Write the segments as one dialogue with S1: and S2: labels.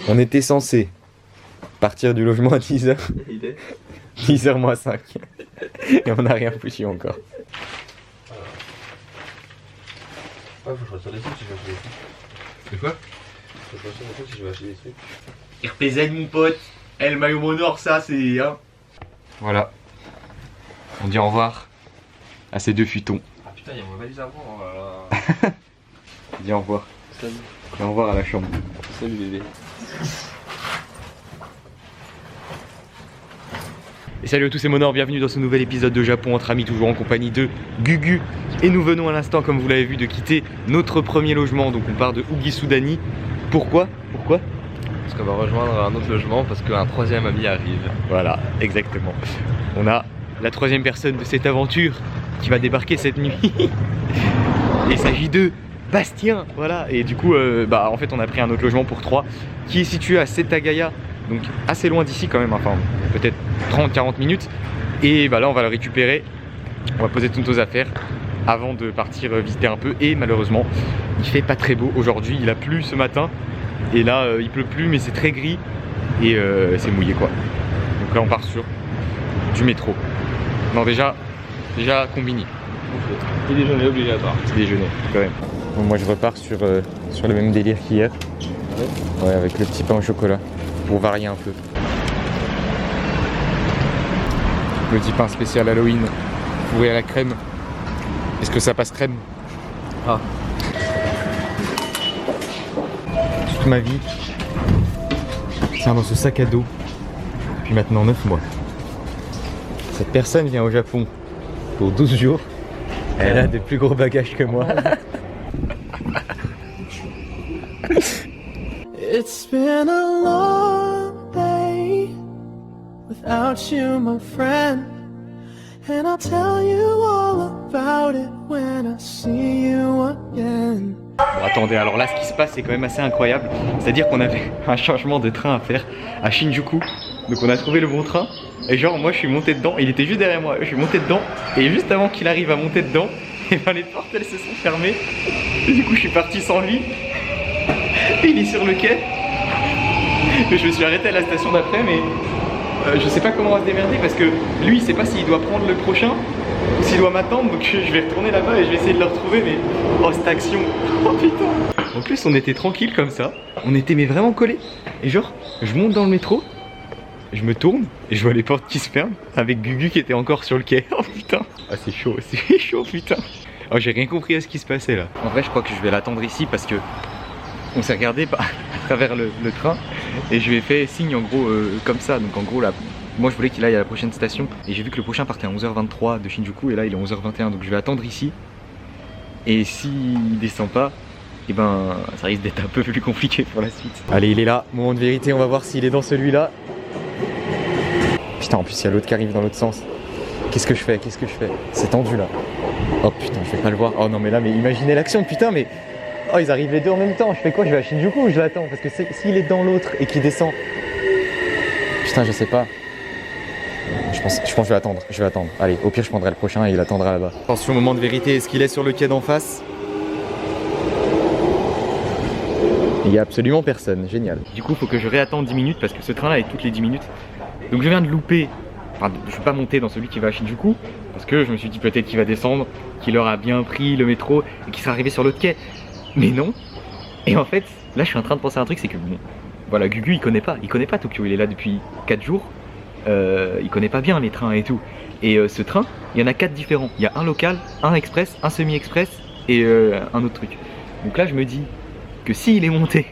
S1: On était censé partir du logement à 10h.
S2: Il est
S1: 10h moins 5. Et on n'a rien foutu encore.
S2: Ah, faut que je retire des trucs si je vais acheter des trucs.
S1: De quoi?
S2: Faut que je retire des trucs si je vais acheter des trucs.
S1: RPZ mon pote. Le maillot monor ça c'est... Hein. Voilà. On dit au revoir à ces deux futons.
S2: Ah putain, il y a mon valise avant.
S1: Dis au revoir.
S2: Salut.
S1: Et au revoir à la chambre.
S2: Salut bébé.
S1: Et salut à tous, c'est Monor, bienvenue dans ce nouvel épisode de Japon entre amis, toujours en compagnie de Gugu. Et nous venons à l'instant, comme vous l'avez vu, de quitter notre premier logement. Donc on part de Ugisudani. Pourquoi?
S2: Parce qu'on va rejoindre un autre logement parce qu'un troisième ami arrive.
S1: Voilà, exactement. On a la troisième personne de cette aventure qui va débarquer cette nuit. Il s'agit de Bastien, voilà. Et du coup, en fait, on a pris un autre logement pour 3 qui est situé à Setagaya. Donc assez loin d'ici quand même, enfin peut-être 30-40 minutes. Et là on va le récupérer, on va poser toutes nos affaires avant de partir visiter un peu. Et malheureusement il fait pas très beau aujourd'hui, il a plu ce matin. Et là il pleut plus mais c'est très gris et c'est mouillé quoi. Donc là on part sur du métro. Non déjà Combini.
S2: Et déjeuner obligatoire.
S1: Petit déjeuner quand même. Bon, moi je repars sur le même délire qu'hier. Ouais, avec le petit pain au chocolat. Pour varier un peu. Le petit pain spécial Halloween, fourré à la crème. Est-ce que ça passe crème?
S2: Ah.
S1: Toute ma vie, tiens dans ce sac à dos, depuis maintenant 9 mois. Cette personne vient au Japon pour 12 jours. Elle a des plus gros bagages que moi.
S3: It's been a long day without you, my friend, and I'll tell you all about it when I see you again.
S1: Bon, attendez, alors là ce qui se passe c'est quand même assez incroyable. C'est-à-dire qu'on avait un changement de train à faire à Shinjuku. Donc on a trouvé le bon train. Et genre moi je suis monté dedans, il était juste derrière moi, je suis monté dedans. Et juste avant qu'il arrive à monter dedans, et les portes elles se sont fermées. Et du coup je suis parti sans lui. Et il est sur le quai. Je me suis arrêté à la station d'après mais je sais pas comment on va se démerder parce que lui il sait pas s'il doit prendre le prochain ou s'il doit m'attendre, donc je vais retourner là-bas et je vais essayer de le retrouver. Mais oh cette action, oh putain. En plus on était tranquille comme ça, on était mais vraiment collés. Et genre je monte dans le métro, je me tourne et je vois les portes qui se ferment avec Gugu qui était encore sur le quai. Oh putain, ah c'est chaud putain. Oh j'ai rien compris à ce qui se passait là. En vrai je crois que je vais l'attendre ici parce que on s'est regardé à travers le train et je lui ai fait signe en gros comme ça. Donc en gros là, moi je voulais qu'il aille à la prochaine station et j'ai vu que le prochain partait à 11h23 de Shinjuku et là il est 11h21, donc je vais attendre ici. Et s'il descend pas, et ça risque d'être un peu plus compliqué pour la suite. Allez il est là, moment de vérité, on va voir s'il est dans celui-là. Putain en plus il y a l'autre qui arrive dans l'autre sens. Qu'est-ce que je fais? C'est tendu là. Oh putain je vais pas le voir. Oh non mais là mais imaginez l'action putain mais... Oh ils arrivent les deux en même temps, je fais quoi? Je vais à Shinjuku ou je l'attends? Parce que s'il est dans l'autre et qu'il descend... Putain je sais pas. Je pense que je vais attendre, Allez au pire je prendrai le prochain et il attendra là-bas. Attention moment de vérité, est-ce qu'il est sur le quai d'en face? Il y a absolument personne, génial. Du coup faut que je réattende 10 minutes parce que ce train là est toutes les 10 minutes. Donc je viens de louper, enfin je suis pas monté dans celui qui va à Shinjuku parce que je me suis dit peut-être qu'il va descendre, qu'il aura bien pris le métro et qu'il sera arrivé sur l'autre quai. Mais non. Et en fait, là je suis en train de penser à un truc, c'est que bon, voilà, Gugu il connaît pas Tokyo, il est là depuis 4 jours, il connaît pas bien les trains et tout. Et ce train, il y en a 4 différents, il y a un local, un express, un semi-express et un autre truc. Donc là je me dis que s'il est monté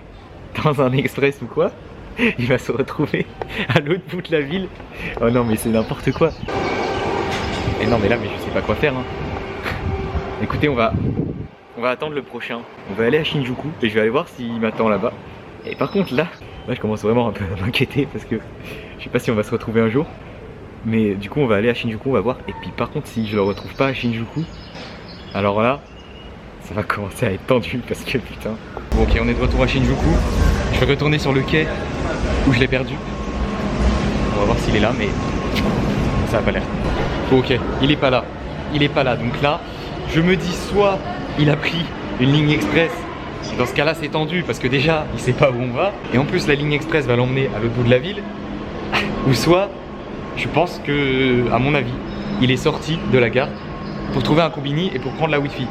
S1: dans un express ou quoi, il va se retrouver à l'autre bout de la ville. Oh non mais c'est n'importe quoi. Et non mais là mais je sais pas quoi faire hein. Écoutez on va attendre le prochain. On va aller à Shinjuku et je vais aller voir s'il m'attend là-bas. Et par contre là je commence vraiment un peu à m'inquiéter parce que je sais pas si on va se retrouver un jour. Mais du coup on va aller à Shinjuku, on va voir. Et puis par contre si je le retrouve pas à Shinjuku, alors là ça va commencer à être tendu parce que putain. Bon ok on est de retour à Shinjuku. Je vais retourner sur le quai où je l'ai perdu. On va voir s'il est là mais ça a pas l'air. Bon, ok, il est pas là. Donc là je me dis soit il a pris une ligne express, Dans ce cas-là, c'est tendu parce que déjà, il sait pas où on va. Et en plus, la ligne express va l'emmener à l'autre bout de la ville. Ou soit, je pense que, à mon avis, il est sorti de la gare pour trouver un combini et pour prendre la Wi-Fi.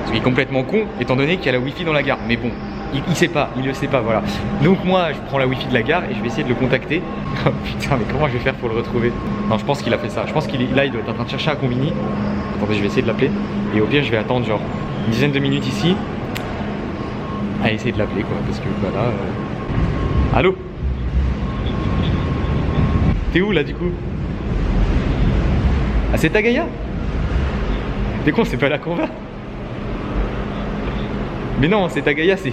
S1: Ce qui est complètement con, étant donné qu'il y a la Wi-Fi dans la gare. Mais bon, il sait pas, il le sait pas, voilà. Donc moi, je prends la Wi-Fi de la gare et je vais essayer de le contacter. Oh, putain, mais comment je vais faire pour le retrouver? Non, je pense qu'il a fait ça. Je pense qu'il est là, il doit être en train de chercher un combini. Attendez, je vais essayer de l'appeler. Et au pire, je vais attendre genre une dizaine de minutes ici. À essayer de l'appeler quoi, parce que voilà. Allô? T'es où là du coup? Ah, c'est Tagaya? T'es con, c'est pas là qu'on va. Mais non, c'est Tagaya, c'est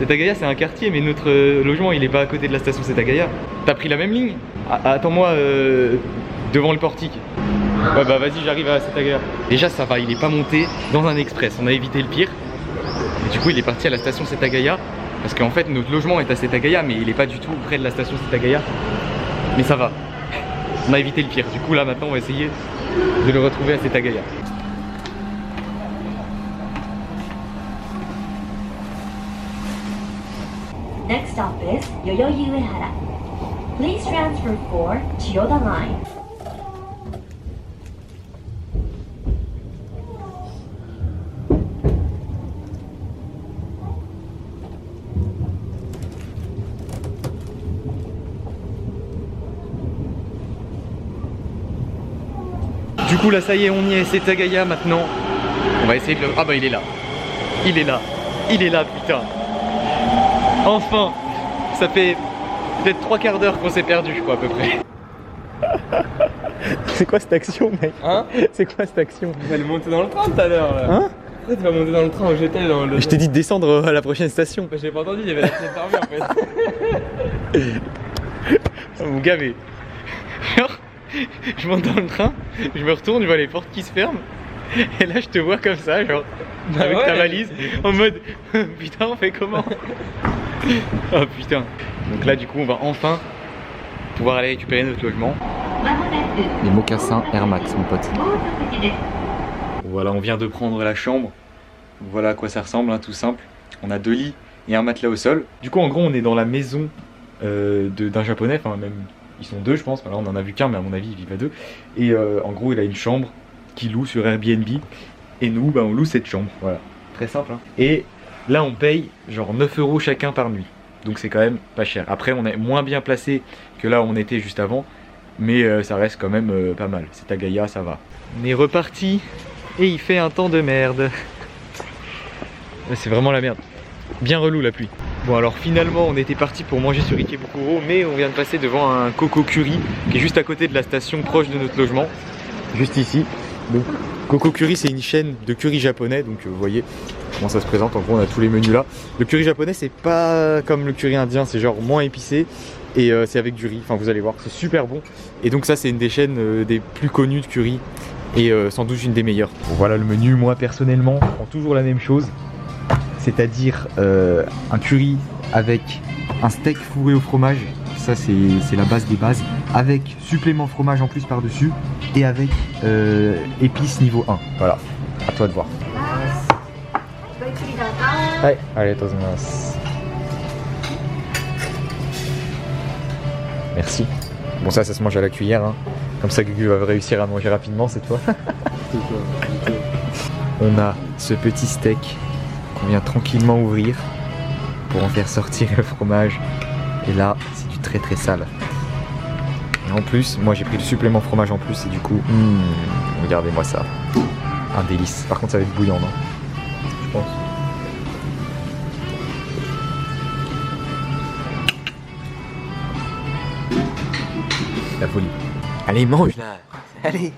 S1: Tagaya, c'est un quartier, mais notre logement il est pas à côté de la station c'est Tagaya. T'as pris la même ligne? Attends-moi devant le portique. Ouais bah vas-y, j'arrive à Setagaya. Déjà ça va, il est pas monté dans un express, on a évité le pire. Et du coup il est parti à la station Setagaya. Parce qu'en fait notre logement est à Setagaya, mais il est pas du tout près de la station Setagaya. Mais ça va, on a évité le pire. Du coup là maintenant on va essayer de le retrouver à Setagaya.
S4: Next stop is Yoyogi Uehara. Please transfer for Chiyoda Line.
S1: Du coup là ça y est, on y est, c'est Tagaya maintenant. On va essayer de le... Ah bah il est là. Il est là. Il est là putain. Enfin. Ça fait peut-être 3 quarts d'heure qu'on s'est perdu je crois à peu près. C'est quoi cette action mec?
S2: Hein?
S1: C'est quoi cette action?
S2: Tu vas le monter dans le train tout à l'heure là.
S1: Hein?
S2: Pourquoi tu vas monter dans le train où j'étais dans le...
S1: Je t'ai dit de descendre à la prochaine station.
S2: Bah, j'ai pas entendu, il y avait la fenêtre fermée en fait.
S1: Mon gars mais... Genre, je monte dans le train, je me retourne, je vois les portes qui se ferment. Et là je te vois comme ça, genre,
S2: Bah
S1: avec
S2: ouais.
S1: ta valise, en mode putain on fait comment? Oh putain. Donc là du coup on va enfin pouvoir aller récupérer notre logement. Les mocassins Air Max mon pote. Voilà, on vient de prendre la chambre. Voilà à quoi ça ressemble, hein, tout simple. On a 2 lits et un matelas au sol. Du coup en gros on est dans la maison d'un japonais, enfin même ils sont 2 je pense, enfin, là on en a vu qu'un mais à mon avis ils vivent à 2. Et en gros il a une chambre qu'il loue sur Airbnb et nous bah, on loue cette chambre, voilà, très simple hein. Et là on paye genre 9 € chacun par nuit, donc c'est quand même pas cher. Après on est moins bien placé que là où on était juste avant, mais ça reste quand même pas mal. C'est Tagaya, ça va. On est reparti et il fait un temps de merde. C'est vraiment la merde, bien relou la pluie. Bon alors finalement on était parti pour manger sur Ikebukuro, mais on vient de passer devant un Coco Curry qui est juste à côté de la station proche de notre logement, juste ici. Donc Coco Curry c'est une chaîne de curry japonais, donc vous voyez comment ça se présente. En gros on a tous les menus là. Le curry japonais c'est pas comme le curry indien, c'est genre moins épicé et c'est avec du riz, enfin vous allez voir c'est super bon. Et donc ça c'est une des chaînes des plus connues de curry et sans doute une des meilleures. Bon, voilà le menu, moi personnellement je prends toujours la même chose. C'est-à-dire un curry avec un steak fourré au fromage, ça c'est la base des bases, avec supplément fromage en plus par-dessus, et avec épices niveau 1. Voilà, à toi de voir. Ouais, allez, merci. Bon ça se mange à la cuillère, hein. Comme ça Gugu va réussir à manger rapidement cette fois. On a ce petit steak qu'on vient tranquillement ouvrir pour en faire sortir le fromage. Et là, c'est du très très sale. Et en plus, moi j'ai pris le supplément fromage en plus et du coup, regardez-moi ça. Un délice. Par contre, ça va être bouillant, non? Je pense. La folie. Allez, mange là. Allez.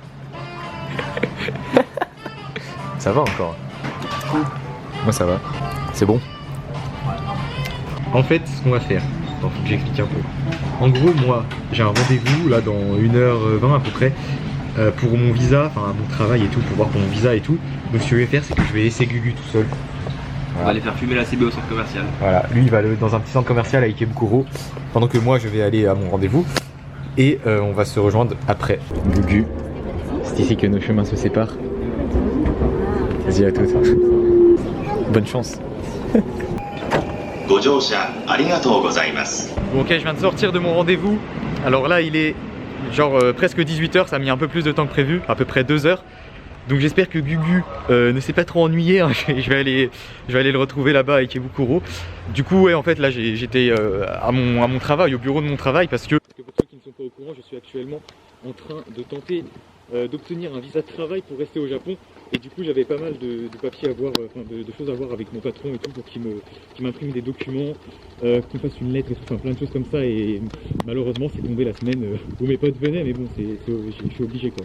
S1: Ça va encore. Moi ça va, c'est bon. En fait, ce qu'on va faire, attends, faut que j'explique un peu. En gros, moi, j'ai un rendez-vous là dans 1h20 à peu près pour mon visa, enfin mon travail et tout, pour voir pour mon visa et tout. Donc ce que je vais faire, c'est que je vais laisser Gugu tout seul. Voilà.
S2: On va aller faire fumer la CB au centre commercial.
S1: Voilà, lui il va aller dans un petit centre commercial à Ikebukuro, pendant que moi je vais aller à mon rendez-vous. Et on va se rejoindre après. Gugu, c'est ici que nos chemins se séparent. Vas-y à tous. Bonne chance.
S5: ご乗車ありがとうございます。
S1: Bon, ok, je viens de sortir de mon rendez-vous. Alors là, il est genre presque 18h, ça a mis un peu plus de temps que prévu, à peu près 2 heures. Donc j'espère que Gugu ne s'est pas trop ennuyé, hein. je vais aller le retrouver là-bas avec Ebukuro. Du coup, ouais, en fait, là j'étais à mon travail, au bureau de mon travail, parce que pour ceux qui ne sont pas au courant, je suis actuellement en train de tenter d'obtenir un visa de travail pour rester au Japon. Et du coup, j'avais pas mal de papiers à voir, de choses à voir avec mon patron et tout, pour qu'il m'imprime des documents, qu'on fasse une lettre et tout, plein de choses comme ça. Et malheureusement, c'est tombé la semaine où mes potes venaient, mais bon, je suis obligé quoi.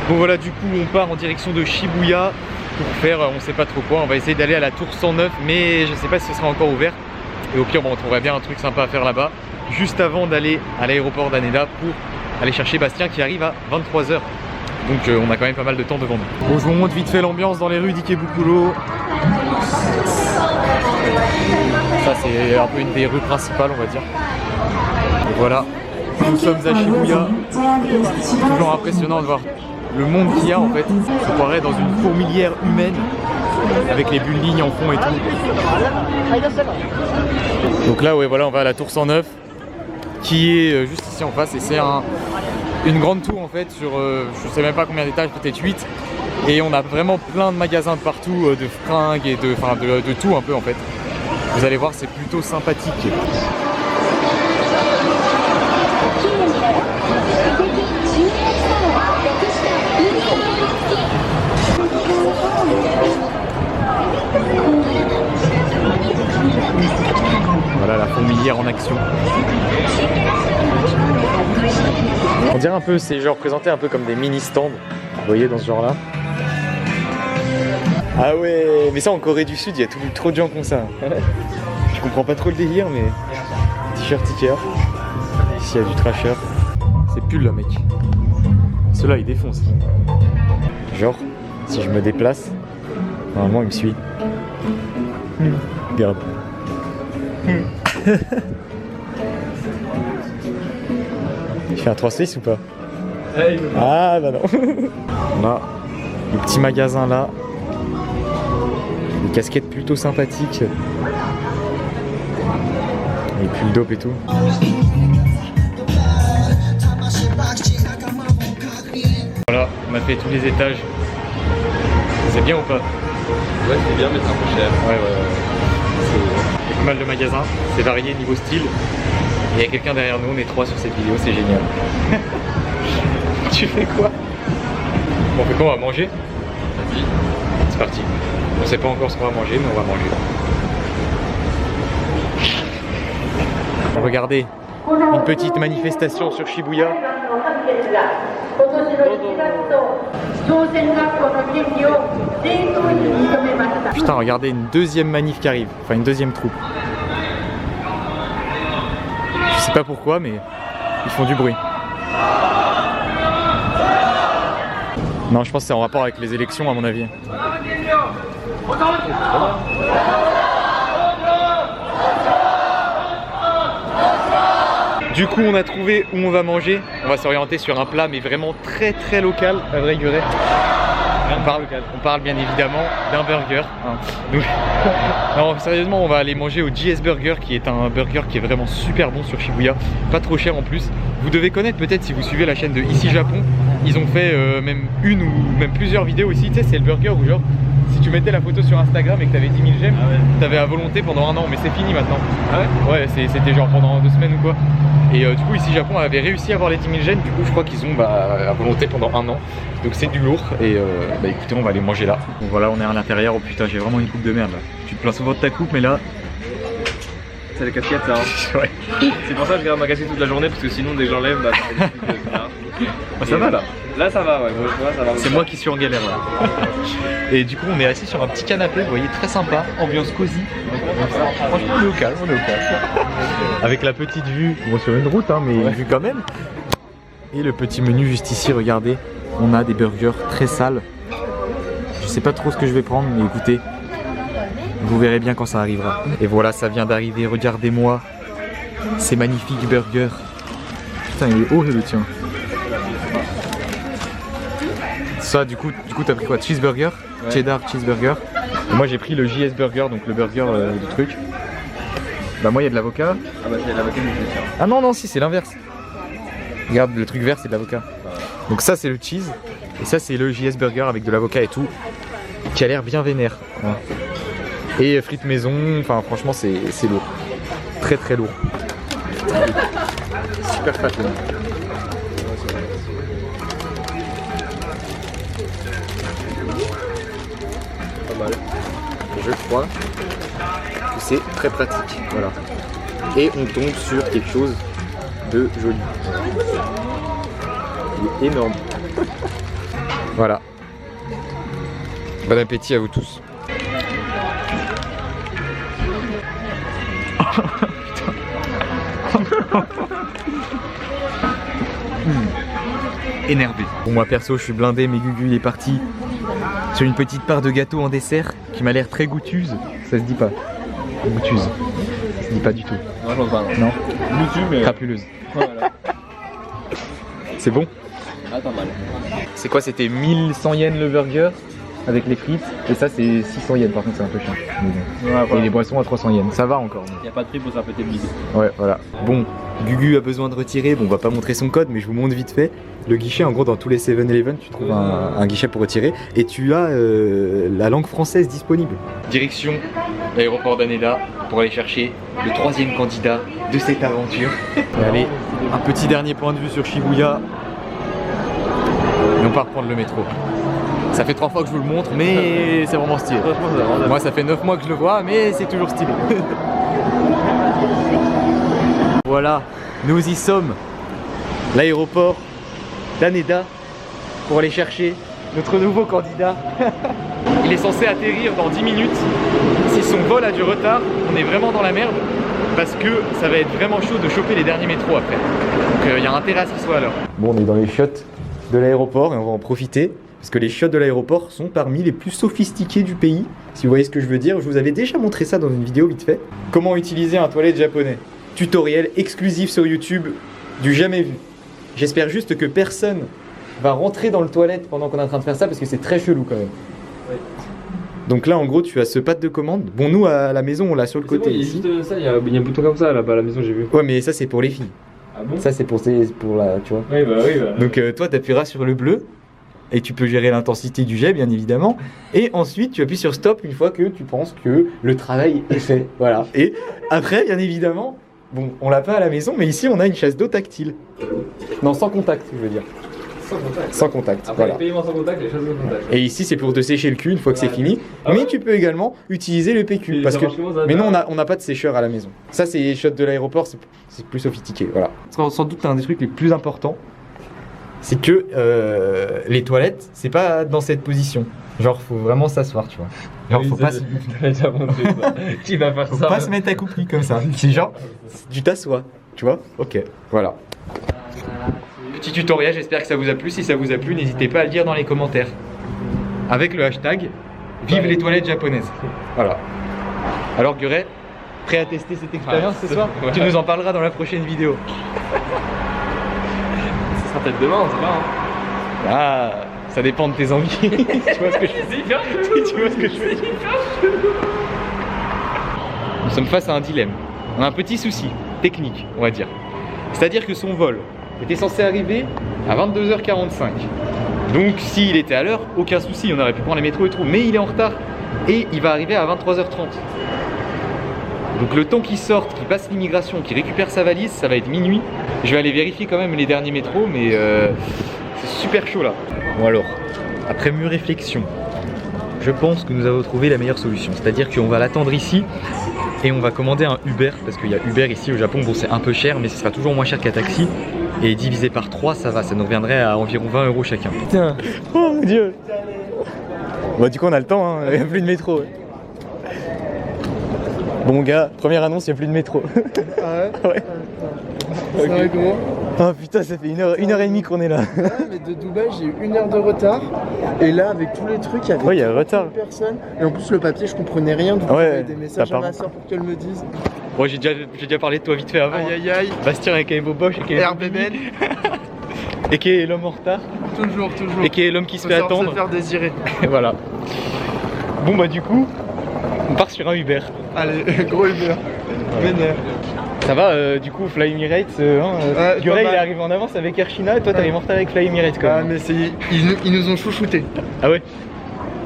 S1: Bon voilà, du coup on part en direction de Shibuya pour faire on sait pas trop quoi. On va essayer d'aller à la tour 109, mais je sais pas si ce sera encore ouvert. Et au pire bon, on trouverait bien un truc sympa à faire là-bas, juste avant d'aller à l'aéroport d'Haneda pour aller chercher Bastien qui arrive à 23h. Donc on a quand même pas mal de temps devant nous. Bon, je vous montre vite fait l'ambiance dans les rues d'Ikebukuro. Ça c'est un peu une des rues principales on va dire. Et voilà, nous sommes à Shibuya. C'est toujours impressionnant de voir le monde qu'il y a en fait. On se croirait dans une fourmilière humaine avec les buildings en fond et tout. Donc là ouais voilà, on va à la tour 109 qui est juste ici en face et c'est une grande tour en fait sur je sais même pas combien d'étages, peut-être 8. Et on a vraiment plein de magasins de partout, de fringues et de tout un peu en fait. Vous allez voir, c'est plutôt sympathique. Voilà la fourmilière en action. On dirait un peu, c'est genre présenté un peu comme des mini stands, vous voyez dans ce genre là. Ah ouais, mais ça en Corée du Sud, il y a trop de gens qui ont ça. Je comprends pas trop le délire, mais t-shirt ticker. Ici il y a du trasher. C'est pull là mec. Ceux-là ils défoncent. Genre, si je me déplace, normalement il me suit. Regarde. Je fais un 3-6 ou pas? Ah bah non. On a le petit magasin là. Des casquettes plutôt sympathiques. Et puis le dope et tout. Voilà, on a fait tous les étages. C'est bien ou pas?
S2: Ouais, c'est bien, mais c'est un peu cher.
S1: Ouais. Il y a pas mal de magasins, c'est varié niveau style. Et il y a quelqu'un derrière nous, on est 3 sur cette vidéo, c'est génial. Tu fais quoi? Bon, on fait quoi? On va manger?
S2: Vas-y.
S1: C'est parti. On sait pas encore ce qu'on va manger, mais on va manger. Regardez, une petite manifestation sur Shibuya. Putain, regardez, une deuxième manif qui arrive, enfin une deuxième troupe. Je sais pas pourquoi, mais ils font du bruit. Non, je pense que c'est en rapport avec les élections à mon avis. Du coup, on a trouvé où on va manger. On va s'orienter sur un plat, mais vraiment très local, à vrai gueuret. On parle bien évidemment d'un burger. Hein. Donc, non, sérieusement, on va aller manger au JS Burger, qui est un burger qui est vraiment super bon sur Shibuya. Pas trop cher en plus. Vous devez connaître peut-être si vous suivez la chaîne de Ici Japon. Ils ont fait même une ou même plusieurs vidéos aussi. Tu sais, c'est le burger où genre, si tu mettais la photo sur Instagram et que t'avais 10 000 j'aime, t'avais à volonté pendant un an, mais c'est fini maintenant. Ah ouais? Ouais, c'était genre pendant 2 semaines ou quoi. Et du coup, Ici Japon avait réussi à avoir les 10 000 j'aime. Du coup, je crois qu'ils ont à volonté pendant un an. Donc c'est du lourd. Et bah écoutez, on va aller manger là. Donc voilà, on est à l'intérieur. Oh putain, j'ai vraiment une coupe de merde là. Tu te plains souvent de ta coupe, mais là.
S2: C'est la casquette ça. Hein. Ouais. C'est pour ça que je garde ma casquette toute la journée parce que sinon dès que j'enlève, bah,
S1: Ça va là?
S2: Là ça va, ouais. Ça va. C'est
S1: moi qui suis en galère là. Et du coup, on est assis sur un petit canapé, vous voyez, très sympa, ambiance cosy. Franchement, on est au calme, Avec la petite vue, bon, sur une route, hein, mais une vue quand même. Et le petit menu juste ici, regardez, on a des burgers très sales. Je sais pas trop ce que je vais prendre, mais écoutez, vous verrez bien quand ça arrivera. Et voilà, ça vient d'arriver, regardez-moi ces magnifiques burgers. Putain, il est haut le tien. Ça, du coup t'as pris quoi? Cheeseburger? cheddar cheeseburger. Et moi j'ai pris le JS burger, donc le burger du truc. Bah moi il y a de l'avocat.
S2: Ah bah c'est l'avocat du tiens.
S1: Ah non non si c'est l'inverse. Regarde le truc vert c'est de l'avocat. Donc ça c'est le cheese et ça c'est le JS burger avec de l'avocat et tout. Qui a l'air bien vénère. Ouais. Et frites maison, enfin franchement c'est lourd. Très très lourd. Super fat là.
S2: Pas mal.
S1: Je crois que c'est très pratique. Voilà. Et on tombe sur quelque chose de joli. Il est énorme. Voilà. Bon appétit à vous tous. Énervé. Bon moi perso je suis blindé mais Gugu il est parti sur une petite part de gâteau en dessert qui m'a l'air très goûteuse. Ça se dit pas. Goûteuse. Ça se dit pas du tout.
S2: Non, je pense pas.
S1: Non.
S2: Goûtue mais.
S1: Crapuleuse.
S2: Voilà.
S1: C'est bon.
S2: Ah pas mal.
S1: C'est quoi? C'était 1100 yens le burger avec les frites et ça c'est 600 yens par contre c'est un peu cher. Mais bon.
S2: Ouais, voilà.
S1: Et les boissons à 300 yens. Ça va encore.
S2: Y a pas de prix pour se faire péter le bide.
S1: Ouais voilà. Bon, Gugu a besoin de retirer. Bon on va pas montrer son code mais je vous montre vite fait. Le guichet en gros dans tous les 7-Eleven tu trouves un guichet pour retirer et tu as la langue française disponible. Direction l'aéroport d'Haneda pour aller chercher le 3e candidat de cette aventure. Et allez, un petit dernier point de vue sur Shibuya. Et on part prendre le métro. Ça fait 3 fois que je vous le montre mais c'est vraiment stylé. Moi ça fait 9 mois que je le vois mais c'est toujours stylé. Voilà, nous y sommes. L'aéroport d'Haneda pour aller chercher notre nouveau candidat. Il est censé atterrir dans 10 minutes. Si son vol a du retard, on est vraiment dans la merde parce que ça va être vraiment chaud de choper les derniers métros après. Donc il y a intérêt à ce qu'il soit à l'heure. Bon, on est dans les chiottes de l'aéroport et on va en profiter parce que les chiottes de l'aéroport sont parmi les plus sophistiquées du pays. Si vous voyez ce que je veux dire, je vous avais déjà montré ça dans une vidéo vite fait. Comment utiliser un toilette japonais. Tutoriel exclusif sur YouTube du jamais vu. J'espère juste que personne va rentrer dans le toilette pendant qu'on est en train de faire ça parce que c'est très chelou quand même.
S2: Ouais.
S1: Donc là en gros tu as ce pad de commande. Bon nous à la maison on l'a sur le côté
S2: bon,
S1: ici.
S2: Ça, il y a un bouton comme ça là-bas à la maison j'ai vu.
S1: Ouais mais ça c'est pour les filles.
S2: Ah bon?
S1: Ça c'est pour la tu vois.
S2: Oui bah.
S1: Donc toi tu appuieras sur le bleu et tu peux gérer l'intensité du jet bien évidemment. Et ensuite tu appuies sur stop une fois que tu penses que le travail est fait. Voilà. Et après bien évidemment, bon on l'a pas à la maison mais ici on a une chasse d'eau tactile. Non sans contact je veux dire.
S2: Sans contact.
S1: Sans contact.
S2: Après
S1: voilà.
S2: les paiements sans contact, les choses sans contact.
S1: Et ici c'est pour te sécher le cul une fois que c'est fini.
S2: Ah
S1: Mais
S2: ouais
S1: tu peux également utiliser le PQ.
S2: Et
S1: Parce
S2: ça
S1: que...
S2: marche comment, ça,
S1: Mais non
S2: là
S1: on n'a pas de sécheur à la maison. Ça c'est les shots de l'aéroport, c'est plus sophistiqué. Voilà. Sans doute un des trucs les plus importants, c'est que les toilettes, c'est pas dans cette position. Genre faut vraiment s'asseoir tu vois. Genre
S2: Oui,
S1: faut
S2: ça,
S1: pas,
S2: t'as déjà montré ça. Qui va faire
S1: faut
S2: ça
S1: pas se mettre à coupler comme ça. C'est genre, tu t'assois. Tu vois. Ok, voilà. Petit tutoriel, j'espère que ça vous a plu. Si ça vous a plu, n'hésitez pas à le dire dans les commentaires. Avec le hashtag Vive les toilettes japonaises. Voilà. Alors Guret, prêt à tester cette expérience ce soir?
S2: Ouais.
S1: Tu nous en parleras dans la prochaine vidéo.
S2: Ça sera peut-être demain, on sait pas. Hein.
S1: Ah, ça dépend de tes envies. Tu vois ce que je fais? Tu vois ce que je fais? Nous sommes face à un dilemme. On a un petit souci technique, on va dire. C'est-à-dire que son vol était censé arriver à 22h45. Donc s'il était à l'heure, aucun souci, on aurait pu prendre les métros et tout. Mais il est en retard et il va arriver à 23h30. Donc le temps qu'il sorte, qu'il passe l'immigration, qu'il récupère sa valise, ça va être minuit. Je vais aller vérifier quand même les derniers métros, mais c'est super chaud là. Bon alors, après mûre réflexion, je pense que nous avons trouvé la meilleure solution. C'est-à-dire qu'on va l'attendre ici et on va commander un Uber. Parce qu'il y a Uber ici au Japon, bon c'est un peu cher, mais ce sera toujours moins cher qu'un taxi. Et divisé par 3, ça va, ça nous reviendrait à environ 20 € chacun. Putain, oh mon dieu. Bon du coup on a le temps, hein. Il n'y a plus de métro. Bon gars, première annonce, il n'y a plus de métro.
S6: Ah ouais?
S1: Ouais.
S6: Ça va comment?
S1: Oh putain, ça fait une heure et demie qu'on est là.
S6: Ouais, mais de Dubaï, j'ai eu 1 heure de retard. Et là, avec tous les trucs, il y avait
S1: Ouais, il y a le retard.
S6: personne. Et en plus, le papier, je comprenais rien. Du coup,
S1: Ouais,
S6: j'avais des messages
S1: t'as
S6: à
S1: pas-
S6: ma soeur pour qu'elle me dise.
S1: Bon, j'ai déjà parlé de toi vite fait avant.
S6: Aïe aïe aïe.
S1: Bastien avec Evo Bosch et qui est
S6: RBBN.
S1: et qui est l'homme en retard
S6: Toujours.
S1: et qui est l'homme qui se
S6: Faut
S1: fait
S6: savoir
S1: attendre.
S6: se faire désirer.
S1: Et voilà. Bon bah du coup, on part sur un Uber.
S6: Allez, gros Uber. Vénère.
S1: Ça va, du coup, Fly Emirates, Gurey il est arrivé en avance avec Air China et toi t'arrives en retard avec Fly Emirates quand
S6: Ah
S1: même.
S6: mais ils nous ont chouchoutés.
S1: Ah ouais?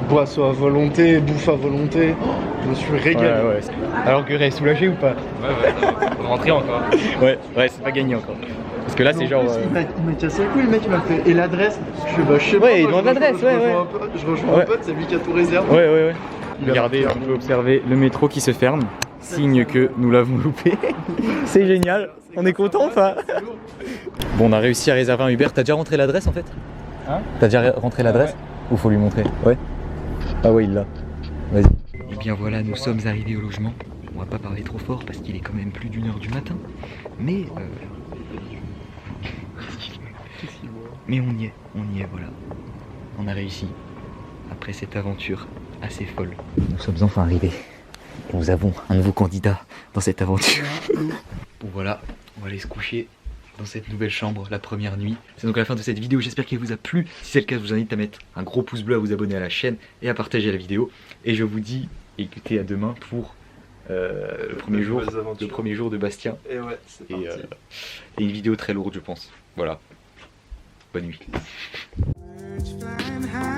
S6: Boisson à volonté, bouffe à volonté. Je me suis régalé.
S1: Ouais. Alors Gurey, soulagé ou pas?
S2: Ouais, on va rentrer encore.
S1: Ouais, c'est pas gagné encore. Parce que là c'est genre...
S6: Il m'a cassé le cou, le mec il m'a fait. Et l'adresse? Je sais pas.
S1: Ouais, il
S6: moi,
S1: demande l'adresse, ouais.
S6: Je rejoins un pote, c'est lui qui a tout réservé.
S1: Ouais. Regardez, on peut observer le métro qui se ferme. Signe que nous l'avons loupé. C'est génial. On est content ou pas? Bon, on a réussi à réserver un Uber. T'as déjà rentré l'adresse en fait? Hein? T'as déjà rentré l'adresse? Ou faut lui montrer? Ouais. Ah ouais, il l'a. Vas-y. Et bien voilà, nous sommes arrivés au logement. On va pas parler trop fort parce qu'il est quand même plus d'1h du matin. Mais mais on y est, voilà. On a réussi. Après cette aventure assez folle. Nous sommes enfin arrivés. Nous avons un nouveau candidat dans cette aventure. Bon voilà, on va aller se coucher dans cette nouvelle chambre la première nuit. C'est donc la fin de cette vidéo, j'espère qu'elle vous a plu. Si c'est le cas, je vous invite à mettre un gros pouce bleu, à vous abonner à la chaîne et à partager la vidéo. Et je vous dis, écoutez, à demain pour le premier jour de Bastien.
S6: Et ouais, c'est parti.
S1: Et une vidéo très lourde je pense. Voilà. Bonne nuit.
S3: Birds flying high.